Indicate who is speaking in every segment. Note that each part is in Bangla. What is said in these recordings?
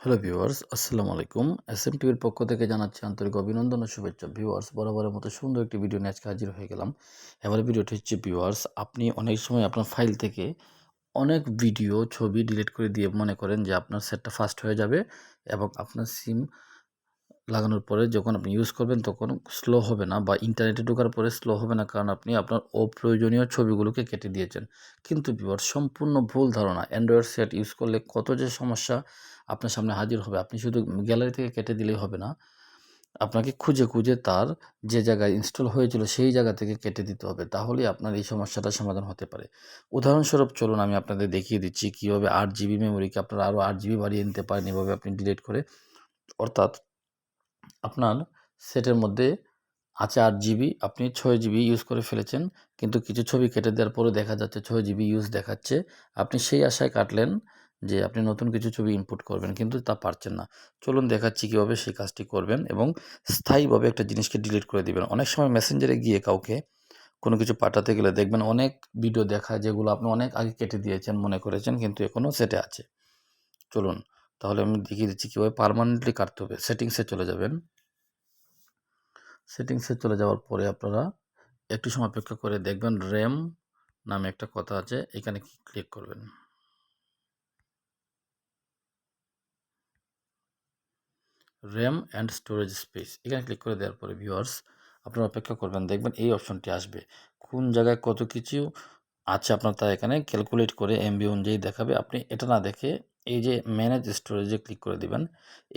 Speaker 1: হ্যালো ভিউয়ার্স, আসসালামু আলাইকুম। এসএমটিভির পক্ষ থেকে জানাচ্ছি আন্তরিক অভিনন্দন ও শুভেচ্ছা। ভিউয়ার্স, বরাবরের মতো সুন্দর একটি ভিডিও নিয়ে আজকে হাজির হয়ে গেলাম। এবারে ভিডিওটি হচ্ছে ভিউয়ার্স, আপনি অনেক সময় আপনার ফাইল থেকে অনেক ভিডিও, ছবি ডিলিট করে দিয়ে মনে করেন যে আপনার সেটটা ফাস্ট হয়ে যাবে এবং আপনার সিম লাগানোর পরে যখন আপনি ইউজ করবেন তখন স্লো হবে না বা ইন্টারনেটে ঢোকার পরে স্লো হবে না, কারণ আপনি আপনার অপ্রয়োজনীয় ছবিগুলোকে কেটে দিয়েছেন। কিন্তু ভিউয়ার্স, সম্পূর্ণ ভুল ধারণা। অ্যান্ড্রয়েড সেট ইউজ করলে কত যে সমস্যা আপনার সামনে হাজির হবে। আপনি শুধু গ্যালারি থেকে কেটে দিলেই হবে না, আপনাকে খুঁজে খুঁজে তার যে জায়গায় ইনস্টল হয়েছিল সেই জায়গা থেকে কেটে দিতে হবে। তাহলেই আপনার এই সমস্যাটার সমাধান হতে পারে। উদাহরণস্বরূপ চলুন আমি আপনাদের দেখিয়ে দিচ্ছি কীভাবে 8 জিবি মেমোরিকে আপনারা আরও 8 জিবি বাড়িয়ে নিতে পারেন এভাবে আপনি ডিলিট করে। অর্থাৎ আপনার সেটের মধ্যে আছে 8 জিবি, আপনি 6 জিবি ইউজ করে ফেলেছেন, কিন্তু কিছু ছবি কেটে দেওয়ার পরে দেখা যাচ্ছে 6 জিবি ইউজ দেখাচ্ছে। আপনি সেই আশায় কাটলেন যে আপনি নতুন কিছু ছবি ইনপুট করবেন, কিন্তু তা পারছেন না। চলুন দেখাচ্ছি কীভাবে সেই কাজটি করবেন এবং স্থায়ীভাবে একটা জিনিসকে ডিলিট করে দিবেন। অনেক সময় মেসেঞ্জারে গিয়ে কাউকে কোনো কিছু পাঠাতে গেলে দেখবেন অনেক ভিডিও দেখায় যেগুলো আপনি অনেক আগে কেটে দিয়েছেন মনে করেছেন, কিন্তু এখনও সেটে আছে। চলুন তাহলে আমি দেখিয়ে দিচ্ছি কীভাবে পার্মানেন্টলি কাটতে হবে। সেটিংসে চলে যাবেন। সেটিংসে চলে যাওয়ার পরে আপনারা একটু সময় অপেক্ষা করে দেখবেন র্যাম নামে একটা কথা আছে, এখানে ক্লিক করবেন। র্যাম অ্যান্ড স্টোরেজ স্পেস, এখানে ক্লিক করে দেওয়ার পরে ভিউয়ার্স আপনারা অপেক্ষা করবেন, দেখবেন এই অপশনটি আসবে। কোন জায়গায় কত কিছু আছে আপনার তা এখানে ক্যালকুলেট করে এমবি অনুযায়ী দেখাবে। আপনি এটা না দেখে এই যে ম্যানেজ স্টোরেজে ক্লিক করে দিবেন।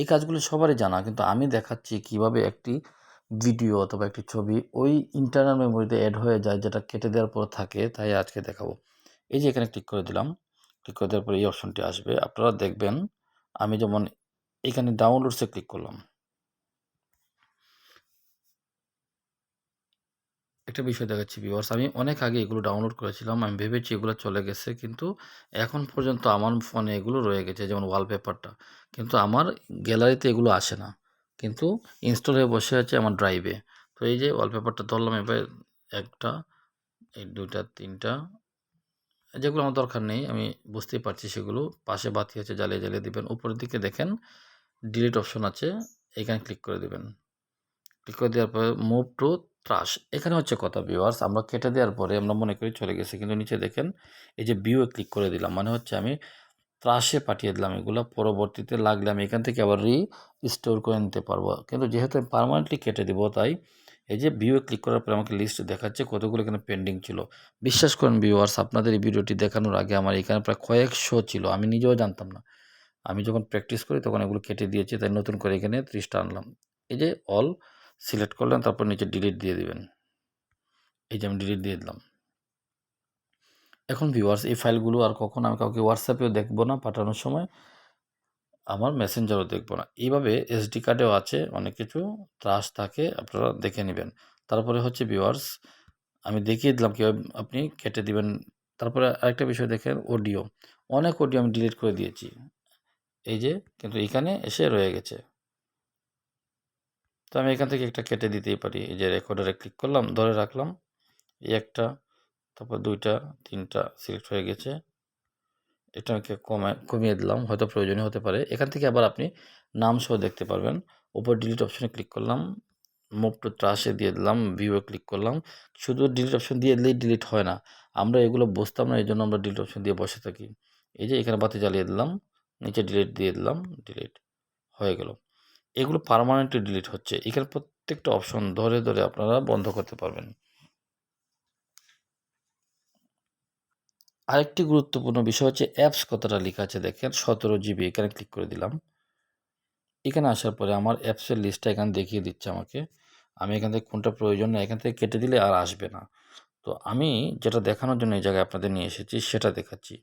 Speaker 1: এই কাজগুলো সবারই জানা, কিন্তু আমি দেখাচ্ছি কিভাবে একটি ভিডিও অথবা একটি ছবি ওই ইন্টারনাল মেমোরিতে অ্যাড হয়ে যায় যেটা কেটে দেওয়ার পর থাকে, তাই আজকে দেখাবো। এই যে এখানে ক্লিক করে দিলাম। ক্লিক করে দেওয়ার পরে এই অপশনটি আসবে। আপনারা দেখবেন আমি যেমন এখানে ডাউনলোডসে ক্লিক করলাম। একটা বিষয় দেখাচ্ছি ভিউয়ার্স, আমি অনেক আগে এগুলো ডাউনলোড করেছিলাম। আমি ভেবেছি এগুলো চলে গেছে, কিন্তু এখন পর্যন্ত আমার ফোনে এগুলো রয়ে গেছে, যেমন ওয়ালপেপারটা। কিন্তু আমার গ্যালারিতে এগুলো আসে না, কিন্তু ইনস্টল হয়ে বসে আছে আমার ড্রাইভে। তো এই যে ওয়ালপেপারটা ধরলাম, এবার একটা, এই 2টা 3টা, যেগুলো আমার দরকার নেই আমি বুঝতেই পারছি সেগুলো। পাশে বাতি আছে, জ্বালিয়ে জ্বালিয়ে দিবেন। উপরের দিকে দেখেন ডিলিট অপশন আছে, এখানে ক্লিক করে দিবেন। ক্লিক করে দেওয়ার পরে মুভ টু ট্রাশ, এখানে হচ্ছে কথা ভিউয়ার্স, আমরা কেটে দেওয়ার পরে আমরা মনে করি চলে গেছে, কিন্তু নিচে দেখেন এই যে ভিউ এ ক্লিক করে দিলাম, মানে হচ্ছে আমি ট্রাশে পাঠিয়ে দিলাম এগুলো। পরবর্তীতে লাগলে আমি এখান থেকে আবার স্টোর করে নিতে পারবো, কিন্তু যেহেতু আমি পার্মানেন্টলি কেটে দিব, তাই এই যে ভিউ এ ক্লিক করার পরে আমাকে লিস্ট দেখাচ্ছে কতগুলো এখানে পেন্ডিং ছিল। বিশ্বাস করেন ভিউয়ার্স, আপনাদের এই ভিডিওটি দেখানোর আগে আমার এখানে প্রায় কয়েকশো ছিল, আমি নিজেও জানতাম না। আমি যখন প্র্যাকটিস করি তখন এগুলো কেটে দিয়েছি, তাই নতুন করে এখানে 30টা আনলাম। এই যে অল সিলেক্ট করলেন, তারপর নিচে ডিলিট দিয়ে দিবেন। এই যে আমি ডিলিট দিয়ে দিলাম। এখন ভিউয়ার্স, এই ফাইলগুলো আর কখনো আমি কাউকে হোয়াটসঅ্যাপেও দেখবো না পাঠানোর সময়, আমার মেসেঞ্জারও দেখবো না। এইভাবে এসডি কার্ডেও আছে অনেক কিছু, ট্রাশ থাকে, আপনারা দেখে নেবেন। তারপরে হচ্ছে ভিউয়ার্স, আমি দেখিয়ে দিলাম কীভাবে আপনি কেটে দিবেন। তারপরে আরেকটা বিষয় দেখেন, অডিও। অনেক অডিও আমি ডিলিট করে দিয়েছি, এই যে, কিন্তু এখানে এসে রয়ে গেছে। তো আমি এখান থেকে একটা কেটে দিতেই পারি। এই যে রেকর্ডারে ক্লিক করলাম, ধরে রাখলাম, এই একটা, তারপর 2টা 3টা সিলেক্ট হয়ে গেছে। এটাকে কমিয়ে দিলাম, হয়তো প্রয়োজনীয় হতে পারে। এখান থেকে আবার আপনি নাম সহ দেখতে পারবেন। উপর ডিলিট অপশনে ক্লিক করলাম, মুভ টু ট্রাশে দিয়ে দিলাম, ভিউ এ ক্লিক করলাম। শুধু ডিলিট অপশন দিয়ে দিলেই ডিলিট হয় না, আমরা এগুলো বুঝতাম না, এই জন্য আমরা ডিলিট অপশন দিয়ে বসে থাকি। এই যে এখানে বাতি জ্বালিয়ে দিলাম, নিচে ডিলিট দিয়ে দিলাম, ডিলিট হয়ে গেল। এগুলো পার্মানেন্টলি ডিলিট হচ্ছে। এখানে প্রত্যেকটা অপশন ধরে ধরে আপনারা বন্ধ করতে পারবেন। আরেকটি গুরুত্বপূর্ণ বিষয় হচ্ছে অ্যাপস কথাটা লেখা আছে দেখেন 17 জিবি, এখানে ক্লিক করে দিলাম। এখানে আসার পরে আমার অ্যাপসের লিস্টটা এখানে দেখিয়ে দিচ্ছে আমাকে। আমি এখান থেকে কোনটা প্রয়োজন না এখান থেকে কেটে দিলে আর আসবে না। তো আমি যেটা দেখানোর জন্য এই জায়গায় আপনাদের নিয়ে এসেছি সেটা দেখাচ্ছি।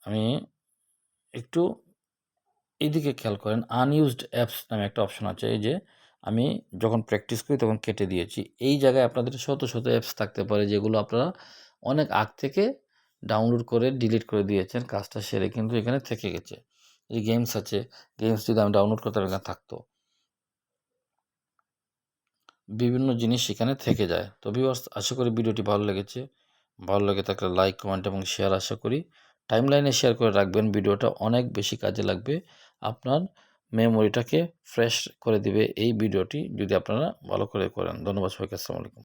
Speaker 1: আমি একটু এইদিকে খেয়াল করেন, আনইউজড অ্যাপস নামে একটা অপশন আছে। এই যে আমি যখন প্র্যাকটিস করি তখন কেটে দিয়েছি। এই জায়গায় আপনাদের শত শত অ্যাপস থাকতে পারে যেগুলো আপনারা অনেক আগ থেকে ডাউনলোড করে ডিলিট করে দিয়েছেন কাজটা সেরে, কিন্তু এখানে থেকে গেছে। এই গেমস আছে, গেমস যদি আমি ডাউনলোড করতাম এখানে থাকতো। বিভিন্ন জিনিস এখানে থেকে যায়। তো ভিউয়ার্স, আশা করি ভিডিওটি ভালো লেগেছে। ভালো লেগে থাকলে লাইক, কমেন্ট এবং শেয়ার আশা করি। টাইমলাইনে শেয়ার করে রাখবেন। ভিডিওটা অনেক বেশি কাজে লাগবে। আপনার মেমোরিটাকে ফ্রেশ করে দিবে এই ভিডিওটি যদি আপনারা ভালো করে করেন। ধন্যবাদ সবাইকে। আসসালামু আলাইকুম।